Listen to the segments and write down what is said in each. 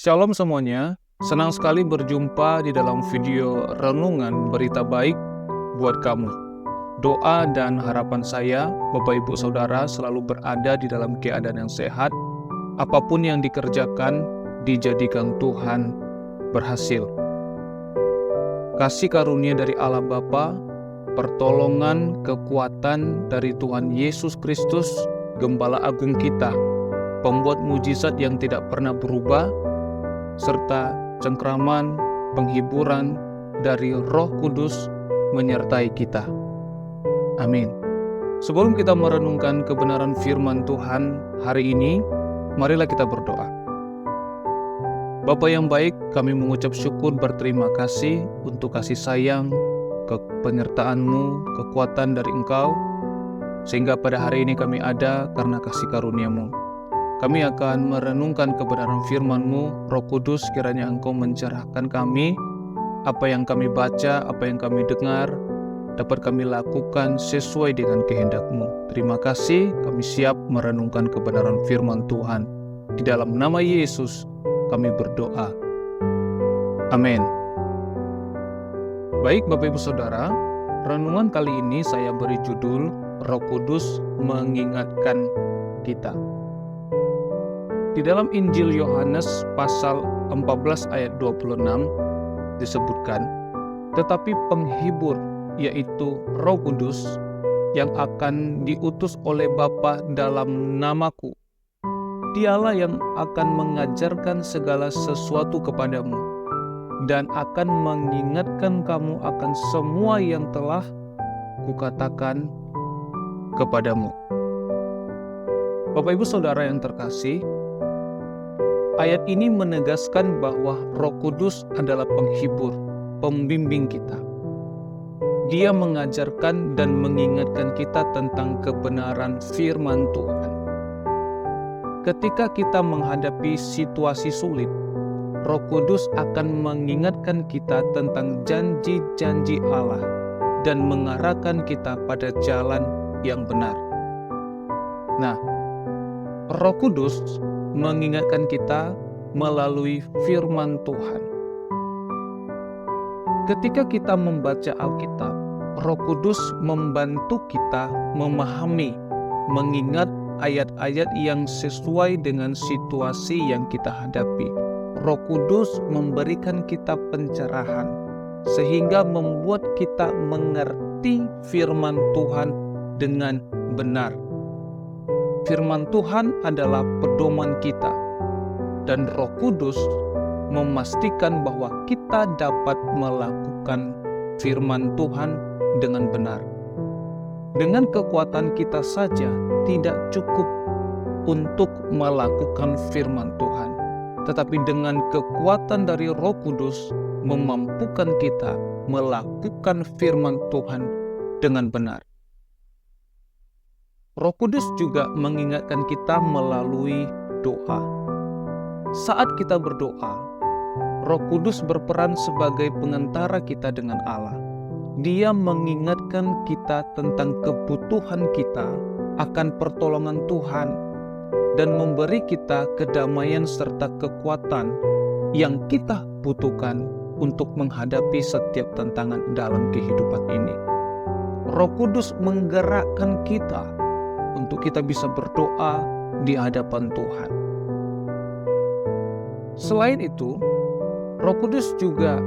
Shalom semuanya, senang sekali berjumpa di dalam video renungan berita baik buat kamu. Doa dan harapan saya, Bapak Ibu Saudara selalu berada di dalam keadaan yang sehat. Apapun yang dikerjakan, dijadikan Tuhan berhasil. Kasih karunia dari Allah Bapa, pertolongan, kekuatan dari Tuhan Yesus Kristus, Gembala Agung kita, pembuat mujizat yang tidak pernah berubah, serta cengkraman, penghiburan dari Roh Kudus menyertai kita. Amin. Sebelum kita merenungkan kebenaran firman Tuhan hari ini, marilah kita berdoa. Bapa yang baik, kami mengucap syukur berterima kasih untuk kasih sayang, penyertaan-Mu, kekuatan dari Engkau, sehingga pada hari ini kami ada karena kasih karunia-Mu. Kami akan merenungkan kebenaran firman-Mu, Roh Kudus, kiranya Engkau mencerahkan kami, apa yang kami baca, apa yang kami dengar, dapat kami lakukan sesuai dengan kehendak-Mu. Terima kasih, kami siap merenungkan kebenaran firman Tuhan. Di dalam nama Yesus, kami berdoa. Amin. Baik Bapak Ibu Saudara, renungan kali ini saya beri judul Roh Kudus mengingatkan kita. Di dalam Injil Yohanes pasal 14 ayat 26 disebutkan, tetapi penghibur yaitu Roh Kudus yang akan diutus oleh Bapa dalam namaku, Dialah yang akan mengajarkan segala sesuatu kepadamu dan akan mengingatkan kamu akan semua yang telah kukatakan kepadamu. Bapak Ibu Saudara yang terkasih, ayat ini menegaskan bahwa Roh Kudus adalah penghibur, pembimbing kita. Dia mengajarkan dan mengingatkan kita tentang kebenaran firman Tuhan. Ketika kita menghadapi situasi sulit, Roh Kudus akan mengingatkan kita tentang janji-janji Allah dan mengarahkan kita pada jalan yang benar. Nah, Roh Kudus mengingatkan kita melalui firman Tuhan. Ketika kita membaca Alkitab, Roh Kudus membantu kita memahami, mengingat ayat-ayat yang sesuai dengan situasi yang kita hadapi. Roh Kudus memberikan kita pencerahan, sehingga membuat kita mengerti firman Tuhan dengan benar. Firman Tuhan adalah pedoman kita, dan Roh Kudus memastikan bahwa kita dapat melakukan firman Tuhan dengan benar. Dengan kekuatan kita saja tidak cukup untuk melakukan firman Tuhan, tetapi dengan kekuatan dari Roh Kudus memampukan kita melakukan firman Tuhan dengan benar. Roh Kudus juga mengingatkan kita melalui doa. Saat kita berdoa, Roh Kudus berperan sebagai pengantara kita dengan Allah. Dia mengingatkan kita tentang kebutuhan kita akan pertolongan Tuhan dan memberi kita kedamaian serta kekuatan yang kita butuhkan untuk menghadapi setiap tantangan dalam kehidupan ini. Roh Kudus menggerakkan kita untuk kita bisa berdoa di hadapan Tuhan. Selain itu, Roh Kudus juga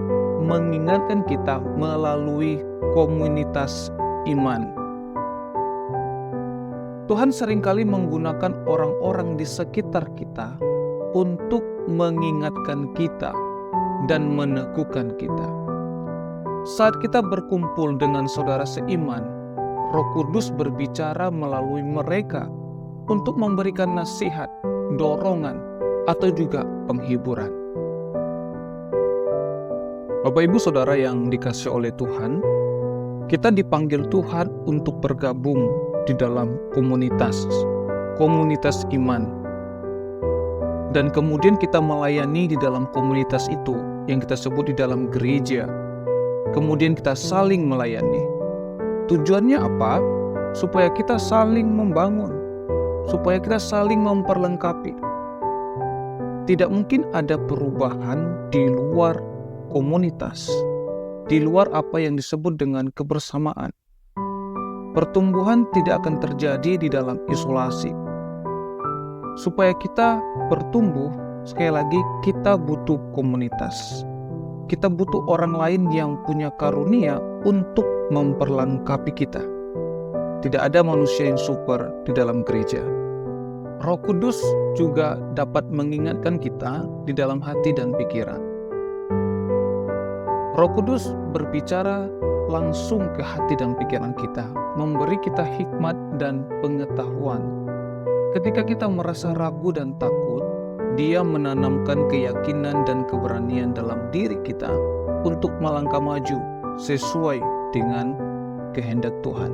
mengingatkan kita melalui komunitas iman. Tuhan seringkali menggunakan orang-orang di sekitar kita untuk mengingatkan kita dan meneguhkan kita. Saat kita berkumpul dengan saudara seiman, Roh Kudus berbicara melalui mereka untuk memberikan nasihat, dorongan, atau juga penghiburan. Bapak Ibu Saudara yang dikasihi oleh Tuhan, kita dipanggil Tuhan untuk bergabung di dalam komunitas iman. Dan kemudian kita melayani di dalam komunitas itu yang kita sebut di dalam gereja. Kemudian kita saling melayani. Tujuannya apa? Supaya kita saling membangun, supaya kita saling memperlengkapi. Tidak mungkin ada perubahan di luar komunitas, di luar apa yang disebut dengan kebersamaan. Pertumbuhan tidak akan terjadi di dalam isolasi. Supaya kita bertumbuh, sekali lagi kita butuh komunitas. Kita butuh orang lain yang punya karunia untuk memperlengkapi kita. Tidak ada manusia yang super di dalam gereja. Roh Kudus juga dapat mengingatkan kita di dalam hati dan pikiran. Roh Kudus berbicara langsung ke hati dan pikiran kita, memberi kita hikmat dan pengetahuan. Ketika kita merasa ragu dan takut, Dia menanamkan keyakinan dan keberanian dalam diri kita untuk melangkah maju sesuai dengan kehendak Tuhan.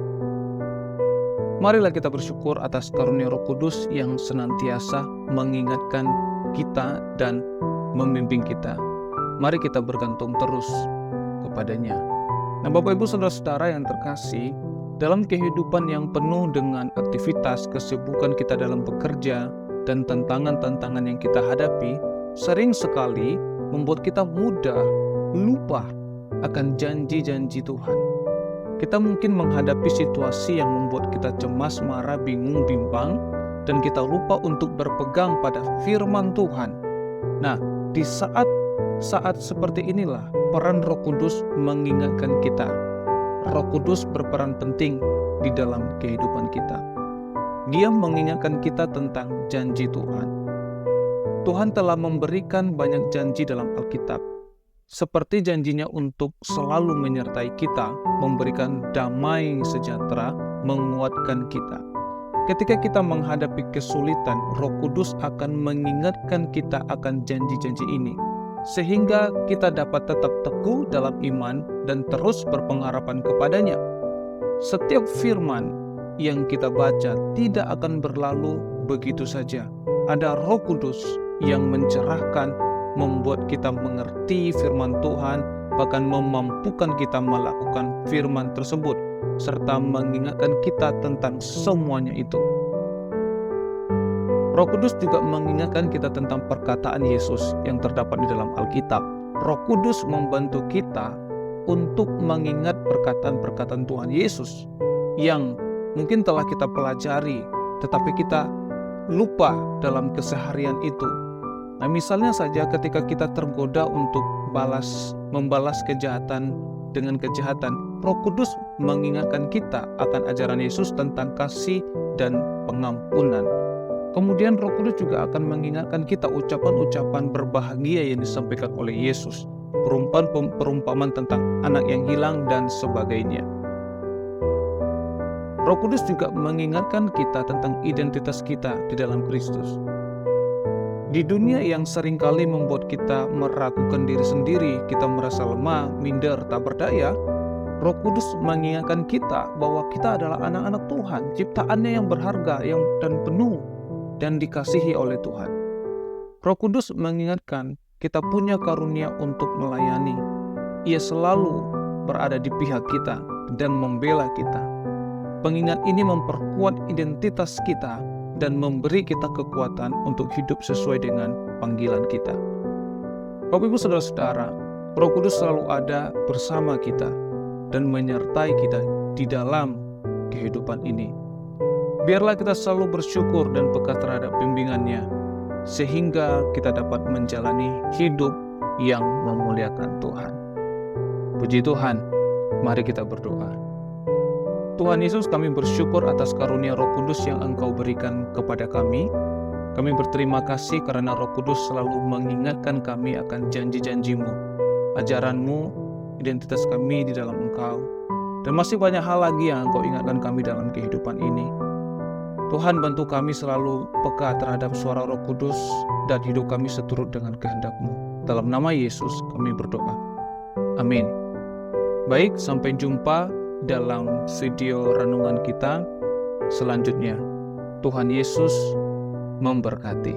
Marilah kita bersyukur atas karunia Roh Kudus yang senantiasa mengingatkan kita dan membimbing kita. Mari kita bergantung terus kepadanya. Nah, Bapak Ibu Saudara-saudara yang terkasih, dalam kehidupan yang penuh dengan aktivitas, kesibukan kita dalam bekerja, dan tantangan-tantangan yang kita hadapi, sering sekali membuat kita mudah lupa akan janji-janji Tuhan. Kita mungkin menghadapi situasi yang membuat kita cemas, marah, bingung, bimbang, dan kita lupa untuk berpegang pada firman Tuhan. Nah, di saat seperti inilah peran Roh Kudus mengingatkan kita. Roh Kudus berperan penting di dalam kehidupan kita. Dia mengingatkan kita tentang janji Tuhan. Tuhan telah memberikan banyak janji dalam Alkitab. Seperti janjinya untuk selalu menyertai kita, memberikan damai sejahtera, menguatkan kita. Ketika kita menghadapi kesulitan, Roh Kudus akan mengingatkan kita akan janji-janji ini, sehingga kita dapat tetap teguh dalam iman dan terus berpengharapan kepadanya. Setiap firman yang kita baca tidak akan berlalu begitu saja. Ada Roh Kudus yang mencerahkan, membuat kita mengerti firman Tuhan, bahkan memampukan kita melakukan firman tersebut, serta mengingatkan kita tentang semuanya itu. Roh Kudus juga mengingatkan kita tentang perkataan Yesus yang terdapat di dalam Alkitab. Roh Kudus membantu kita untuk mengingat perkataan-perkataan Tuhan Yesus yang mungkin telah kita pelajari, tetapi kita lupa dalam keseharian itu. Nah, misalnya saja ketika kita tergoda untuk membalas kejahatan dengan kejahatan, Roh Kudus mengingatkan kita akan ajaran Yesus tentang kasih dan pengampunan. Kemudian Roh Kudus juga akan mengingatkan kita ucapan-ucapan berbahagia yang disampaikan oleh Yesus, perumpamaan tentang anak yang hilang dan sebagainya. Roh Kudus juga mengingatkan kita tentang identitas kita di dalam Kristus. Di dunia yang seringkali membuat kita meragukan diri sendiri, kita merasa lemah, minder, tak berdaya, Roh Kudus mengingatkan kita bahwa kita adalah anak-anak Tuhan, ciptaannya yang berharga dan penuh dan dikasihi oleh Tuhan. Roh Kudus mengingatkan kita punya karunia untuk melayani. Ia selalu berada di pihak kita dan membela kita. Pengingat ini memperkuat identitas kita dan memberi kita kekuatan untuk hidup sesuai dengan panggilan kita. Bapak Ibu Saudara-saudara, Roh Kudus selalu ada bersama kita dan menyertai kita di dalam kehidupan ini. Biarlah kita selalu bersyukur dan peka terhadap bimbingannya, sehingga kita dapat menjalani hidup yang memuliakan Tuhan. Puji Tuhan, mari kita berdoa. Tuhan Yesus, kami bersyukur atas karunia Roh Kudus yang Engkau berikan kepada kami. Kami berterima kasih karena Roh Kudus selalu mengingatkan kami akan janji-janji-Mu, ajaran-Mu, identitas kami di dalam Engkau, dan masih banyak hal lagi yang Engkau ingatkan kami dalam kehidupan ini. Tuhan, bantu kami selalu peka terhadap suara Roh Kudus dan hidup kami seturut dengan kehendak-Mu. Dalam nama Yesus kami berdoa. Amin. Baik, sampai jumpa dalam video renungan kita selanjutnya. Tuhan Yesus memberkati.